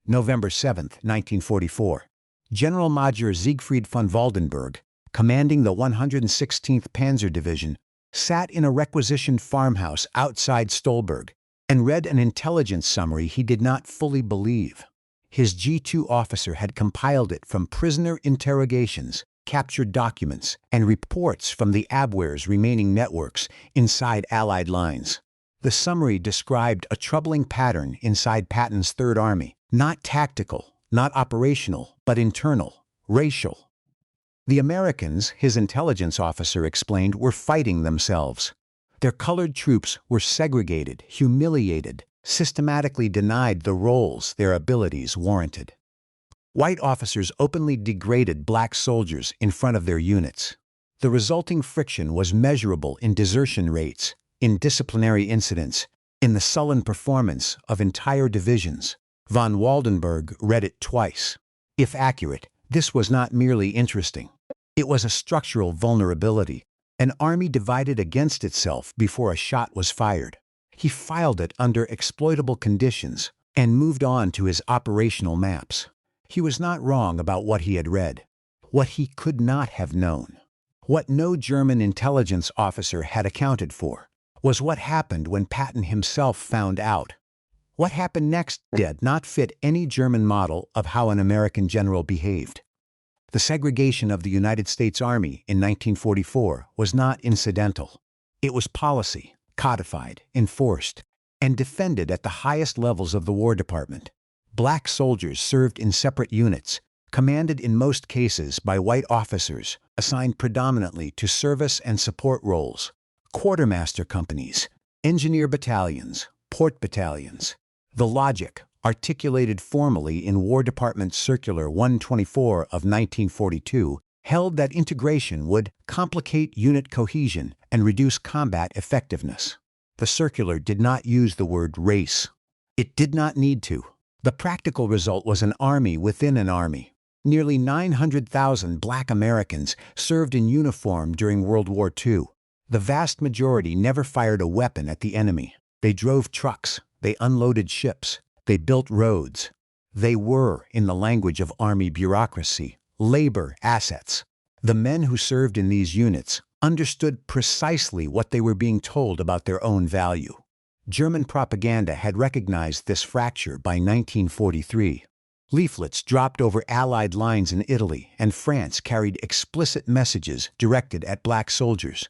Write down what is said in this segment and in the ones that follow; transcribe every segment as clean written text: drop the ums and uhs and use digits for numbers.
November 7, 1944. General Major Siegfried von Waldenberg, commanding the 116th Panzer Division, sat in a requisitioned farmhouse outside Stolberg and read an intelligence summary he did not fully believe. His G2 officer had compiled it from prisoner interrogations, captured documents, and reports from the Abwehr's remaining networks inside Allied lines. The summary described a troubling pattern inside Patton's Third Army, not tactical, not operational, but internal, racial. The Americans, his intelligence officer explained, were fighting themselves. Their colored troops were segregated, humiliated, systematically denied the roles their abilities warranted. White officers openly degraded black soldiers in front of their units. The resulting friction was measurable in desertion rates, in disciplinary incidents, in the sullen performance of entire divisions. Von Waldenberg read it twice. If accurate, this was not merely interesting. It was a structural vulnerability, an army divided against itself before a shot was fired. He filed it under exploitable conditions and moved on to his operational maps. He was not wrong about what he had read, what he could not have known. What no German intelligence officer had accounted for was what happened when Patton himself found out. What happened next did not fit any German model of how an American general behaved. The segregation of the United States Army in 1944 was not incidental. It was policy, codified, enforced, and defended at the highest levels of the War Department. Black soldiers served in separate units, commanded in most cases by white officers, assigned predominantly to service and support roles, quartermaster companies, engineer battalions, port battalions. The logic, articulated formally in War Department Circular 124 of 1942, held that integration would complicate unit cohesion and reduce combat effectiveness. The circular did not use the word race. It did not need to. The practical result was an army within an army. Nearly 900,000 black Americans served in uniform during World War II. The vast majority never fired a weapon at the enemy. They drove trucks. They unloaded ships. They built roads. They were, in the language of Army bureaucracy, labor assets. The men who served in these units understood precisely what they were being told about their own value. German propaganda had recognized this fracture by 1943. Leaflets dropped over Allied lines in Italy and France carried explicit messages directed at black soldiers.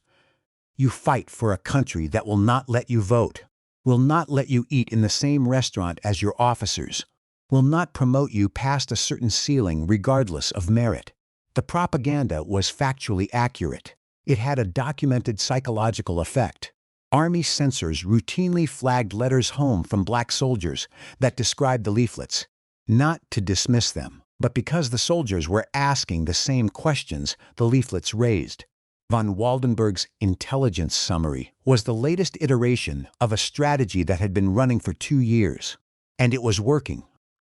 You fight for a country that will not let you vote, will not let you eat in the same restaurant as your officers, will not promote you past a certain ceiling regardless of merit. The propaganda was factually accurate. It had a documented psychological effect. Army censors routinely flagged letters home from black soldiers that described the leaflets, not to dismiss them, but because the soldiers were asking the same questions the leaflets raised. Von Waldenberg's intelligence summary was the latest iteration of a strategy that had been running for 2 years, and it was working,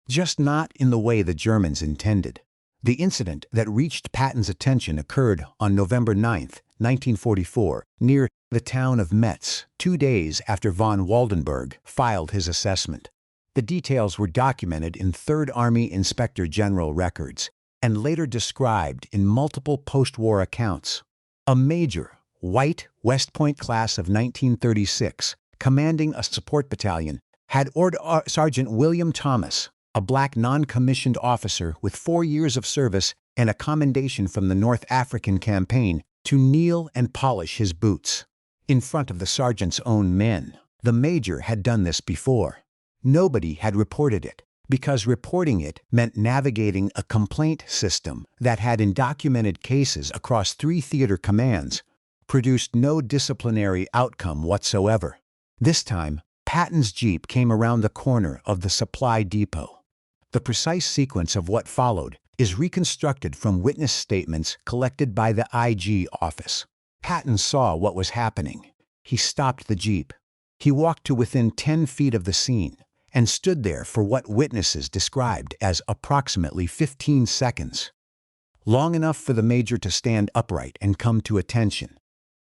just not in the way the Germans intended. The incident that reached Patton's attention occurred on November 9, 1944, near the town of Metz, 2 days after von Waldenberg filed his assessment. The details were documented in Third Army Inspector General records and later described in multiple post-war accounts. A major, white West Point class of 1936, commanding a support battalion, had ordered Sergeant William Thomas, a black non-commissioned officer with 4 years of service and a commendation from the North African campaign, to kneel and polish his boots in front of the sergeant's own men. The major had done this before. Nobody had reported it, because reporting it meant navigating a complaint system that had, in documented cases across 3 theater commands, produced no disciplinary outcome whatsoever. This time, Patton's Jeep came around the corner of the supply depot. The precise sequence of what followed is reconstructed from witness statements collected by the IG office. Patton saw what was happening. He stopped the Jeep. He walked to within 10 feet of the scene and stood there for what witnesses described as approximately 15 seconds. Long enough for the major to stand upright and come to attention.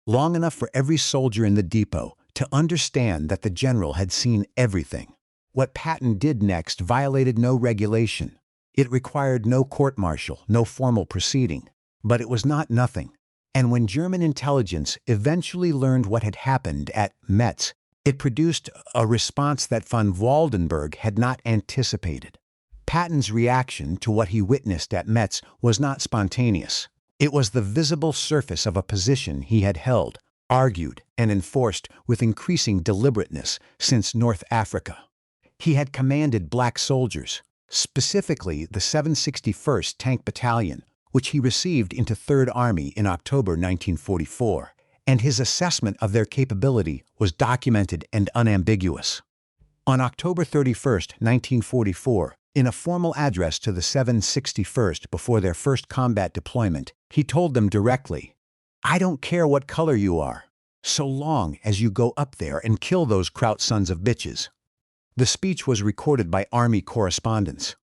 Long enough for every soldier in the depot to understand that the general had seen everything. What Patton did next violated no regulation. It required no court-martial, no formal proceeding. But it was not nothing. And when German intelligence eventually learned what had happened at Metz, it produced a response that von Waldenberg had not anticipated. Patton's reaction to what he witnessed at Metz was not spontaneous. It was the visible surface of a position he had held, argued, and enforced with increasing deliberateness since North Africa. He had commanded black soldiers, specifically the 761st Tank Battalion, which he received into 3rd Army in October 1944, and his assessment of their capability was documented and unambiguous. On October 31, 1944, in a formal address to the 761st before their first combat deployment, he told them directly, "I don't care what color you are, so long as you go up there and kill those Kraut sons of bitches." The speech was recorded by Army correspondents.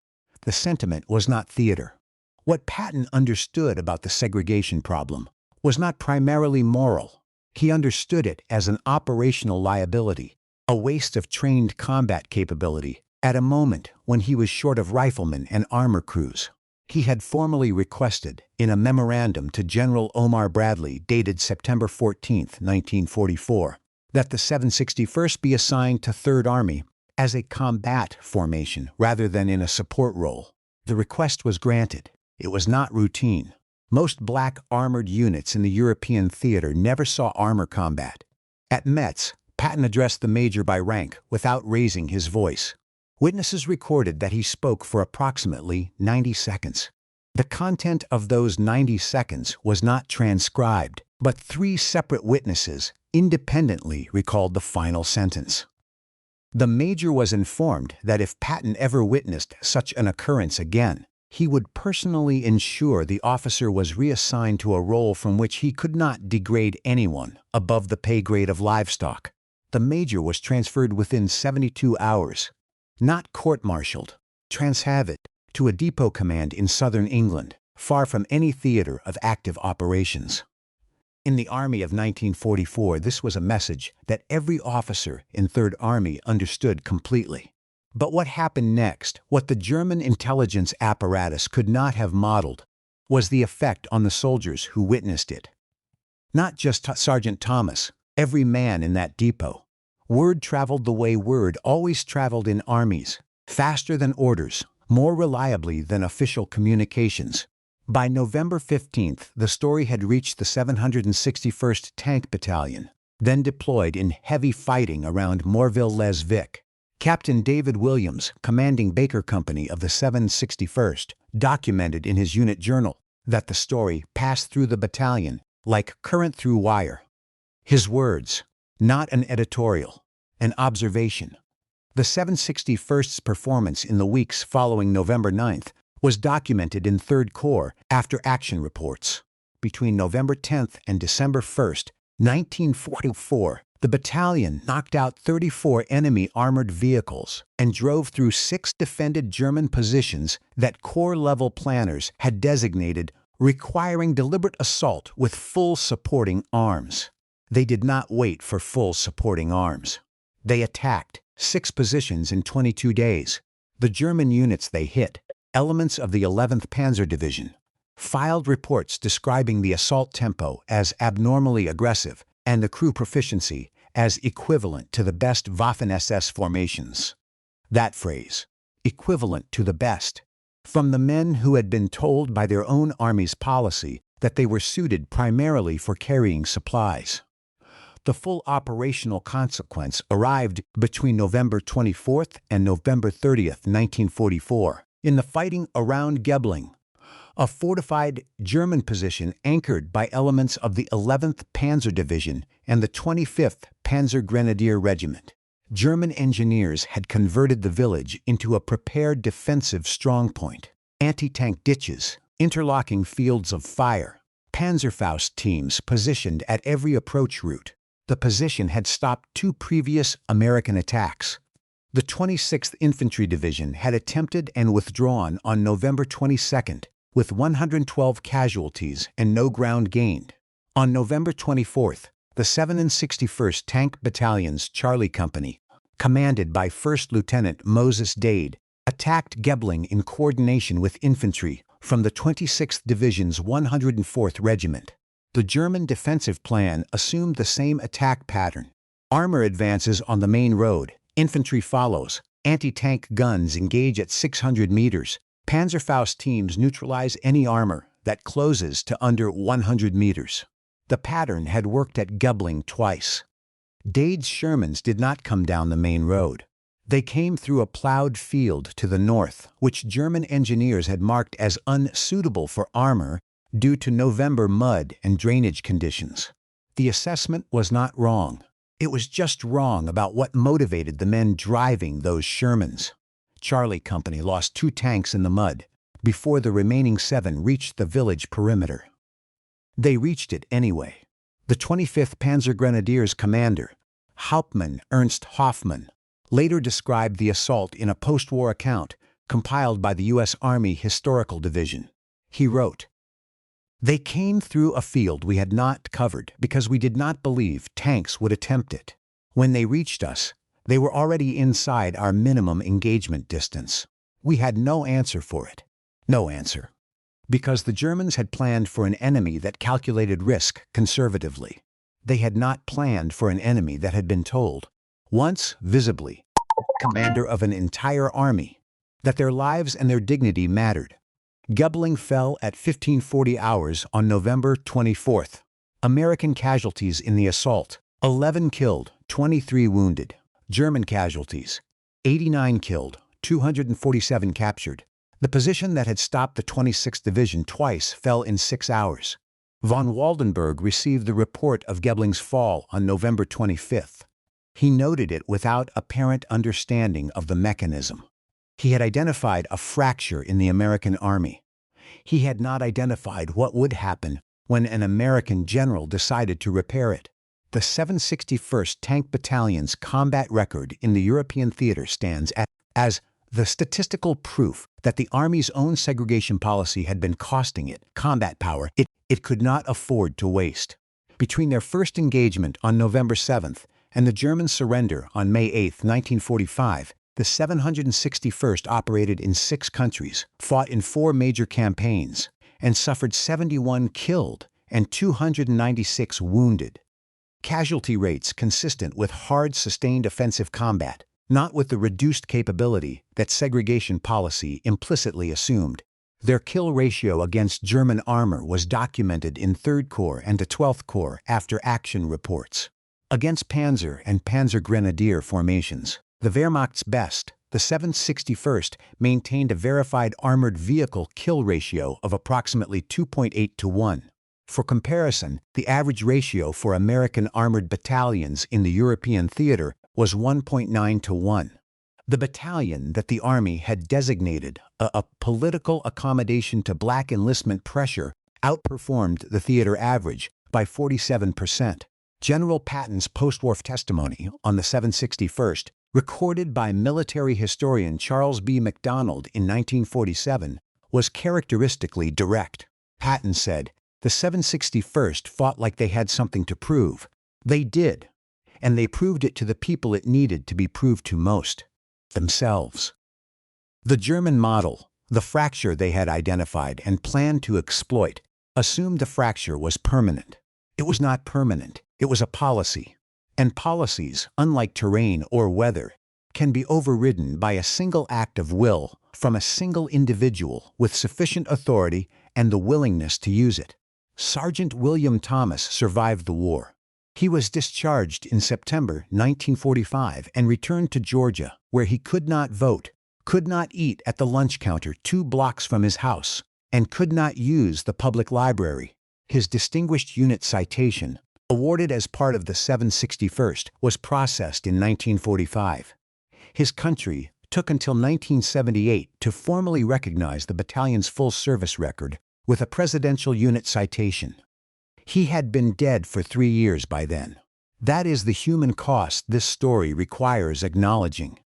The sentiment was not theater. What Patton understood about the segregation problem was not primarily moral. He understood it as an operational liability, a waste of trained combat capability, at a moment when he was short of riflemen and armor crews. He had formally requested, in a memorandum to General Omar Bradley dated September 14, 1944, that the 761st be assigned to 3rd Army as a combat formation rather than in a support role. The request was granted. It was not routine. Most black armored units in the European theater never saw armor combat. At Metz, Patton addressed the major by rank without raising his voice. Witnesses recorded that he spoke for approximately 90 seconds. The content of those 90 seconds was not transcribed, but 3 separate witnesses independently recalled the final sentence. The major was informed that if Patton ever witnessed such an occurrence again, he would personally ensure the officer was reassigned to a role from which he could not degrade anyone above the pay grade of livestock. The major was transferred within 72 hours, not court-martialed, transhavid, to a depot command in southern England, far from any theater of active operations. In the Army of 1944, this was a message that every officer in 3rd Army understood completely. But what happened next, what the German intelligence apparatus could not have modeled, was the effect on the soldiers who witnessed it. Not just Sergeant Thomas, every man in that depot. Word traveled the way word always traveled in armies, faster than orders, more reliably than official communications. By November 15th, the story had reached the 761st Tank Battalion, then deployed in heavy fighting around Morville-les-Vic. Captain David Williams, commanding Baker Company of the 761st, documented in his unit journal that the story passed through the battalion like current through wire. His words, not an editorial, an observation. The 761st's performance in the weeks following November 9th was documented in 3rd Corps after-action reports. Between November 10th and December 1st, 1944, the battalion knocked out 34 enemy armored vehicles and drove through 6 defended German positions that Corps-level planners had designated requiring deliberate assault with full supporting arms. They did not wait for full supporting arms. They attacked 6 positions in 22 days. The German units they hit, elements of the 11th Panzer Division, filed reports describing the assault tempo as abnormally aggressive and the crew proficiency as equivalent to the best Waffen-SS formations. That phrase, equivalent to the best, from the men who had been told by their own army's policy that they were suited primarily for carrying supplies. The full operational consequence arrived between November 24th and November 30th, 1944, in the fighting around Gebling, a fortified German position anchored by elements of the 11th Panzer Division and the 25th Panzer Grenadier Regiment. German engineers had converted the village into a prepared defensive strongpoint, anti-tank ditches, interlocking fields of fire, Panzerfaust teams positioned at every approach route. The position had stopped 2 previous American attacks. The 26th Infantry Division had attempted and withdrawn on November 22nd with 112 casualties and no ground gained. On November 24th, the 761st Tank Battalion's Charlie Company commanded by First Lieutenant Moses Dade, attacked Gebling in coordination with infantry from the 26th Division's 104th Regiment. The German defensive plan assumed the same attack pattern. Armor advances on the main road, infantry follows, anti-tank guns engage at 600 meters, Panzerfaust teams neutralize any armor that closes to under 100 meters. The pattern had worked at Gebling twice. Dade's Shermans did not come down the main road. They came through a plowed field to the north, which German engineers had marked as unsuitable for armor due to November mud and drainage conditions. The assessment was not wrong. It was just wrong about what motivated the men driving those Shermans. Charlie Company lost 2 tanks in the mud before the remaining 7 reached the village perimeter. They reached it anyway. The 25th Panzer Grenadiers commander, Hauptmann Ernst Hoffmann, later described the assault in a post-war account compiled by the U.S. Army Historical Division. He wrote, "They came through a field we had not covered because we did not believe tanks would attempt it. When they reached us, they were already inside our minimum engagement distance. We had no answer for it. No answer. Because the Germans had planned for an enemy that calculated risk conservatively. They had not planned for an enemy that had been told, once visibly, commander of an entire army, that their lives and their dignity mattered. Gebling fell at 1540 hours on November 24th. American casualties in the assault, 11 killed, 23 wounded. German casualties, 89 killed, 247 captured. The position that had stopped the 26th Division twice fell in 6 hours. Von Waldenberg received the report of Gebling's fall on November 25th. He noted it without apparent understanding of the mechanism. He had identified a fracture in the American Army. He had not identified what would happen when an American general decided to repair it. The 761st Tank Battalion's combat record in the European theater stands as the statistical proof that the Army's own segregation policy had been costing it combat power it could not afford to waste. Between their first engagement on November 7th and the German surrender on May 8, 1945, the 761st operated in 6 countries, fought in 4 major campaigns, and suffered 71 killed and 296 wounded. Casualty rates consistent with hard, sustained offensive combat, not with the reduced capability that segregation policy implicitly assumed. Their kill ratio against German armor was documented in 3rd Corps and the 12th Corps after-action reports. Against Panzer and Panzer Grenadier formations, the Wehrmacht's best, the 761st, maintained a verified armored vehicle kill ratio of approximately 2.8 to 1. For comparison, the average ratio for American armored battalions in the European theater was 1.9 to 1. The battalion that the Army had designated a political accommodation to black enlistment pressure outperformed the theater average by 47%. General Patton's post-war testimony on the 761st, recorded by military historian Charles B. MacDonald in 1947, was characteristically direct. Patton said, "The 761st fought like they had something to prove. They did, and they proved it to the people it needed to be proved to most, themselves." The German model, the fracture they had identified and planned to exploit, assumed the fracture was permanent. It was not permanent, it was a policy. And policies, unlike terrain or weather, can be overridden by a single act of will from a single individual with sufficient authority and the willingness to use it. Sergeant William Thomas survived the war. He was discharged in September 1945 and returned to Georgia, where he could not vote, could not eat at the lunch counter 2 blocks from his house, and could not use the public library. His Distinguished Unit Citation, awarded as part of the 761st, was processed in 1945. His country took until 1978 to formally recognize the battalion's full service record with a Presidential Unit Citation. He had been dead for 3 years by then. That is the human cost this story requires acknowledging.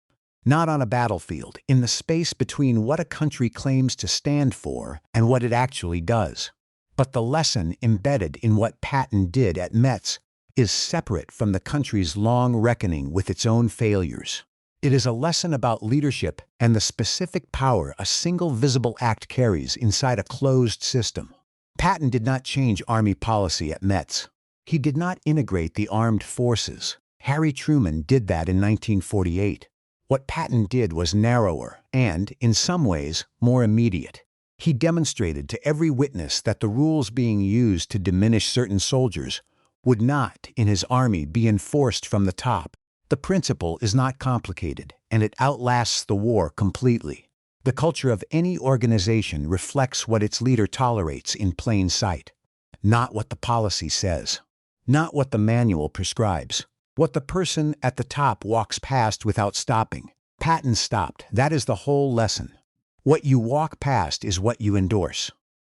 Not on a battlefield, in the space between what a country claims to stand for and what it actually does. But the lesson embedded in what Patton did at Metz is separate from the country's long reckoning with its own failures. It is a lesson about leadership and the specific power a single visible act carries inside a closed system. Patton did not change Army policy at Metz. He did not integrate the armed forces. Harry Truman did that in 1948. What Patton did was narrower and, in some ways, more immediate. He demonstrated to every witness that the rules being used to diminish certain soldiers would not, in his army, be enforced from the top. The principle is not complicated, and it outlasts the war completely. The culture of any organization reflects what its leader tolerates in plain sight, not what the policy says, not what the manual prescribes, what the person at the top walks past without stopping. Patton stopped. That is the whole lesson. What you walk past is what you endorse.